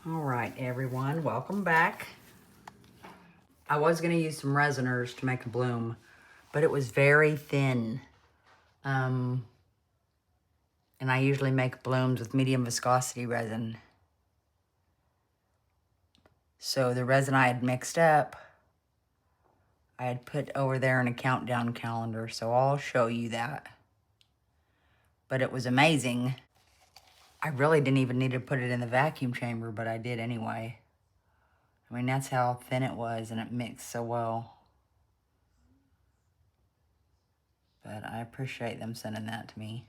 All right, everyone, welcome back. I was gonna use some Resiners to make a bloom, but it was very thin. And I usually make blooms with medium viscosity resin. So the resin I had mixed up, I had put over there in a countdown calendar, so I'll show you that. But it was amazing. I really didn't even need to put it in the vacuum chamber, but I did anyway. I mean, that's how thin it was, and it mixed so well. But I appreciate them sending that to me.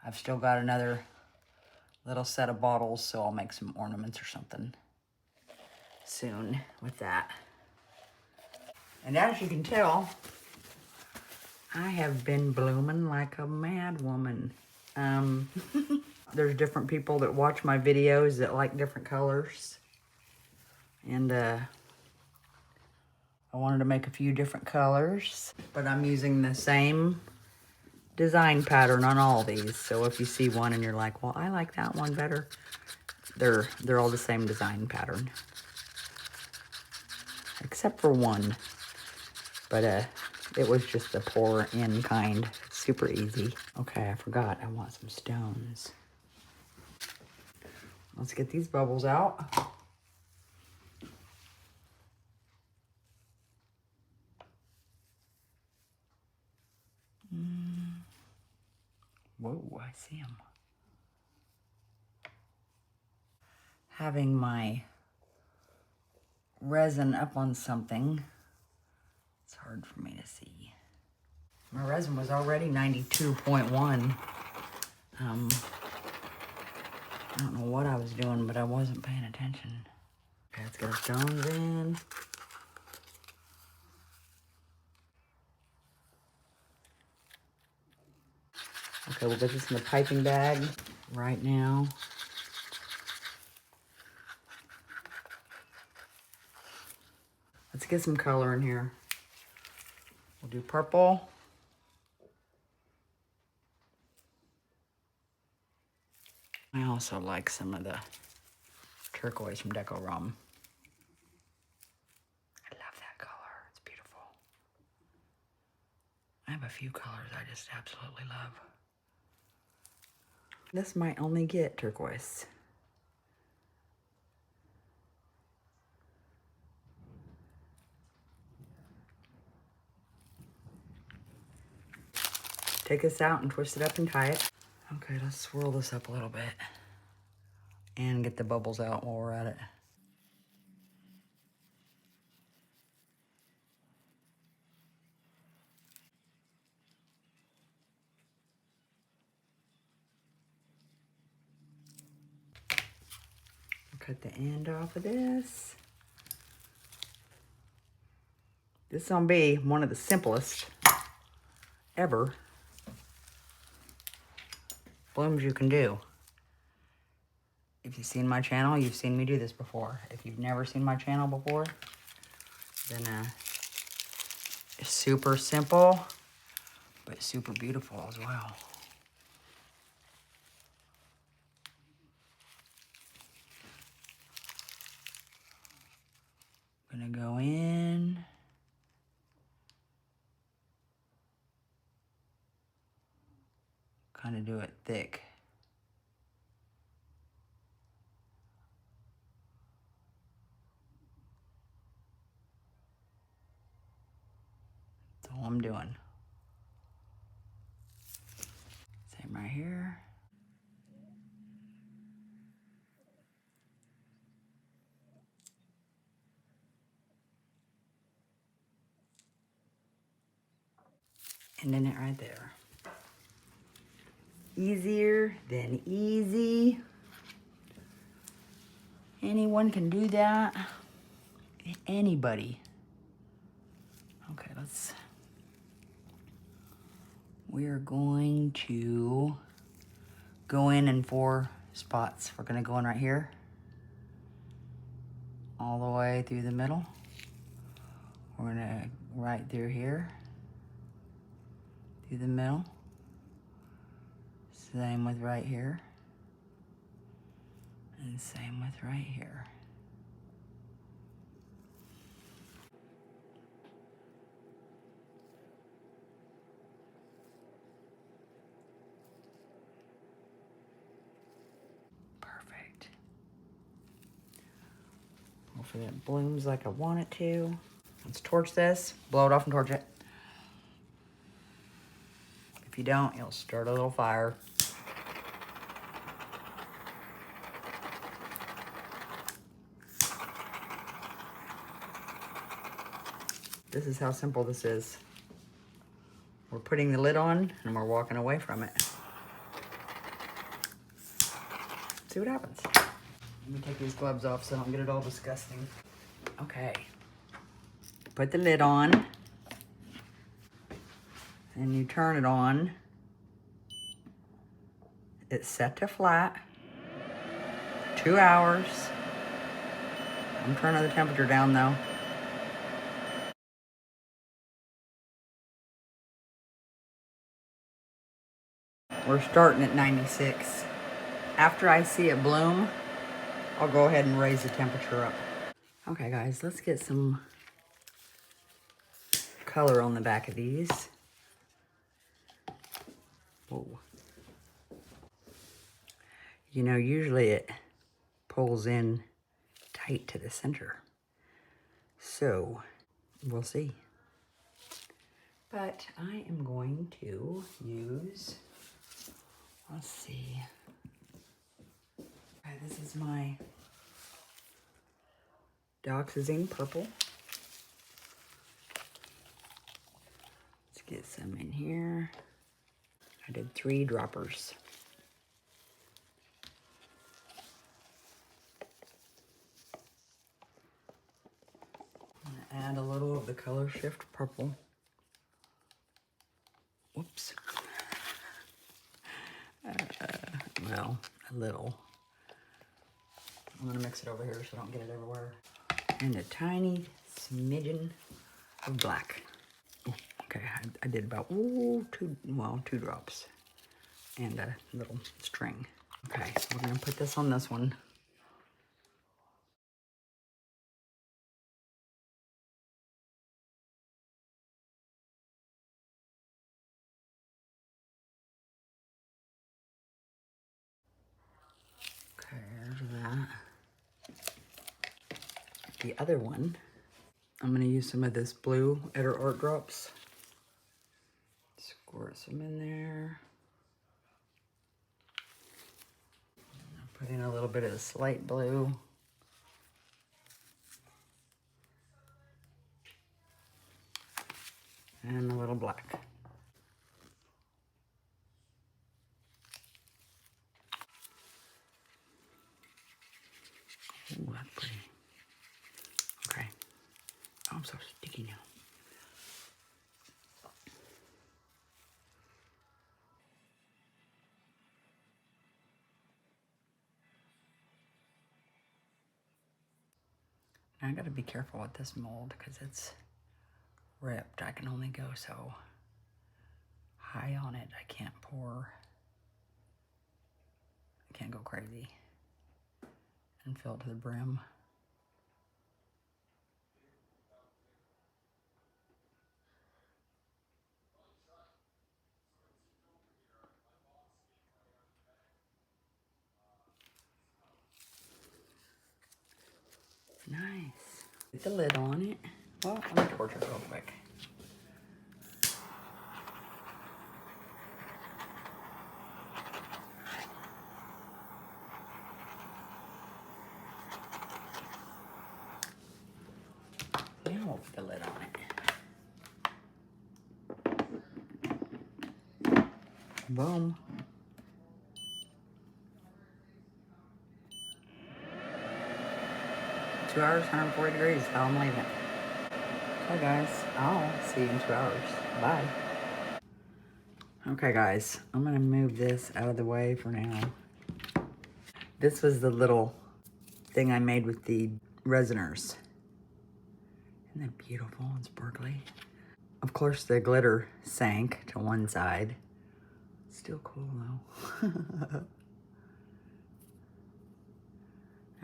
I've still got another little set of bottles, so I'll make some ornaments or something soon with that. And as you can tell, I have been blooming like a mad woman. There's different people that watch my videos that like different colors. And I wanted to make a few different colors, but I'm using the same design pattern on all these. So if you see one and you're like, well, I like that one better, they're all the same design pattern. Except for one. But it was just the pour in kind. Super easy. Okay, I forgot. I want some stones. Let's get these bubbles out. Whoa, I see them. Having my resin up on something, it's hard for me to see. My resin was already 92.1. I don't know what I was doing, but I wasn't paying attention. Okay, let's get our stones in. Okay, we'll get this in the piping bag right now. Let's get some color in here. We'll do purple. I also like some of the turquoise from Decorom. I love that color. It's beautiful. I have a few colors I just absolutely love. This might only get turquoise. Take this out and twist it up and tie it. Okay, let's swirl this up a little bit and get the bubbles out while we're at it. Cut the end off of this. This is gonna be one of the simplest ever blooms you can do. If you've seen my channel, you've seen me do this before. If you've never seen my channel before, then it's super simple, but super beautiful as well. Gonna go in. Kind of do it thick. That's all I'm doing. Same right here. And then it right there. Easier than easy. Anyone can do that. Anybody. Okay, we're going to go in 4 spots. We're gonna go in right here, all the way through the middle. We're gonna right through here, through the middle. Same with right here. And same with right here. Perfect. Hopefully it blooms like I want it to. Let's torch this, blow it off and torch it. If you don't, you'll start a little fire. This is how simple this is. We're putting the lid on and we're walking away from it. See what happens. Let me take these gloves off so I don't get it all disgusting. Okay. Put the lid on. And you turn it on. It's set to flat. 2 hours. I'm turning the temperature down though. We're starting at 96. After I see it bloom, I'll go ahead and raise the temperature up. Okay guys, let's get some color on the back of these. Whoa. You know, usually it pulls in tight to the center. So, we'll see. But I am going to use, let's see. Okay, this is my Dioxazine purple. Let's get some in here. I did 3 droppers. I'm gonna add a little of the Color Shift purple. Whoops. Well, a little. I'm gonna mix it over here so I don't get it everywhere. And a tiny smidgen of black. Ooh, okay, I did about 2 drops and a little string. Okay, we're gonna put this on this one. Okay, there's that. The other one, I'm gonna use some of this blue Eder Art Drops. Squirt some in there. Put in a little bit of the slate blue. And a little black. Ooh, that's pretty. Okay. Oh, I'm so sticky now. Now I gotta be careful with this mold because it's ripped. I can only go so high on it. I can't pour. I can't go crazy and fill it to the brim. Nice. Put the lid on it. Well, let me torch it real quick. Now we'll put the lid on it. Boom. 2 hours, 140 degrees, how I'm leaving it. Okay guys, I'll see you in 2 hours. Bye. Okay guys, I'm gonna move this out of the way for now. This was the little thing I made with the Resiners. Isn't that beautiful and sparkly? Of course the glitter sank to one side. Still cool though.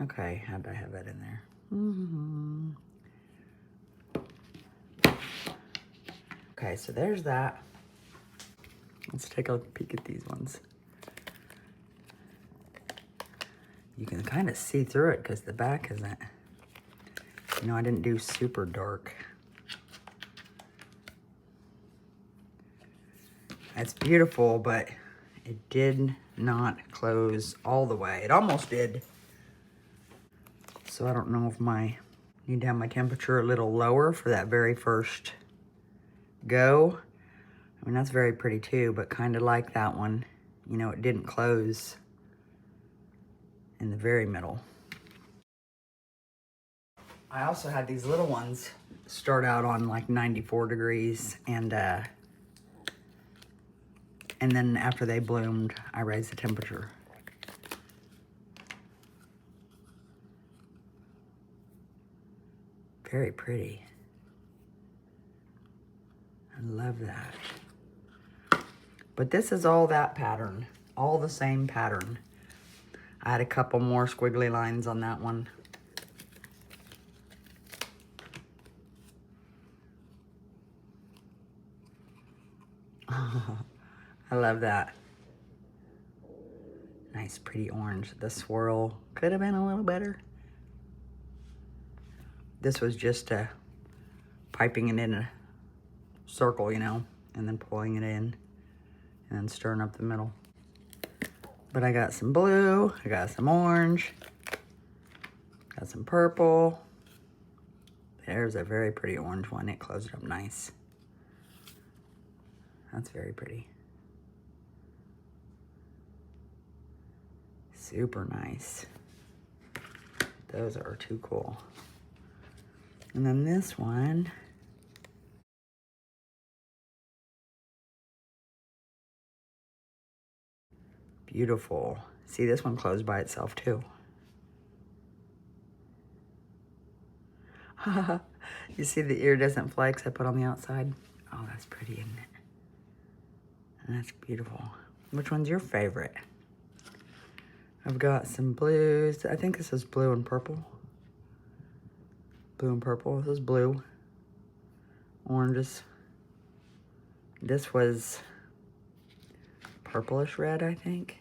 Okay, how'd I have that in there? Okay, so there's that. Let's take a peek at these ones. You can kind of see through it because the back isn't, you know, I didn't do super dark. It's beautiful, but it did not close all the way. It almost did. So I don't know if I need to have my temperature a little lower for that very first go. I mean, that's very pretty too, but kind of like that one. You know, it didn't close in the very middle. I also had these little ones start out on like 94 degrees and then after they bloomed, I raised the temperature. Very pretty. I love that. But this is all that pattern, all the same pattern. I had a couple more squiggly lines on that one. I love that. Nice, pretty orange. The swirl could have been a little better. This was just piping it in a circle, you know, and then pulling it in and then stirring up the middle. But I got some blue, I got some orange, got some purple. There's a very pretty orange one. It closed up nice. That's very pretty. Super nice. Those are too cool. And then this one, beautiful. See, this one closed by itself too. You see the iridescent flakes I put on the outside? Oh, that's pretty, isn't it? And that's beautiful. Which one's your favorite? I've got some blues. I think this is blue and purple. Blue and purple. This is blue. Oranges. This was purplish red, I think.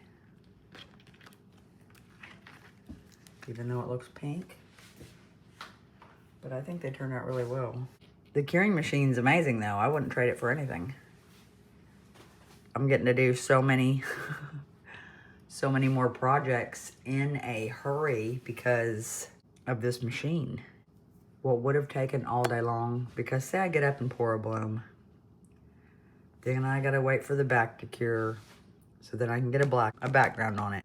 Even though it looks pink. But I think they turned out really well. The curing machine's amazing though. I wouldn't trade it for anything. I'm getting to do so many so many more projects in a hurry because of this machine. What would have taken all day long, because say I get up and pour a bloom, then I gotta wait for the back to cure so that I can get a background on it.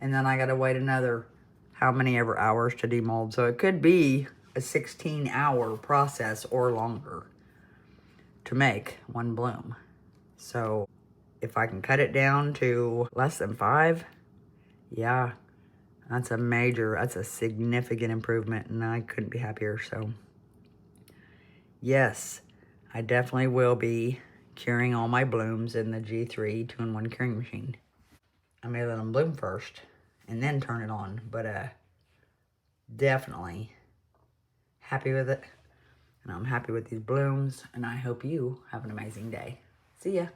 And then I gotta wait another how many ever hours to demold. So it could be a 16-hour process or longer to make one bloom. So if I can cut it down to less than 5, yeah, that's a significant improvement, and I couldn't be happier. So yes, I definitely will be curing all my blooms in the G3 2-in-1 curing machine. I may let them bloom first and then turn it on, but definitely happy with it. And I'm happy with these blooms, and I hope you have an amazing day. See ya.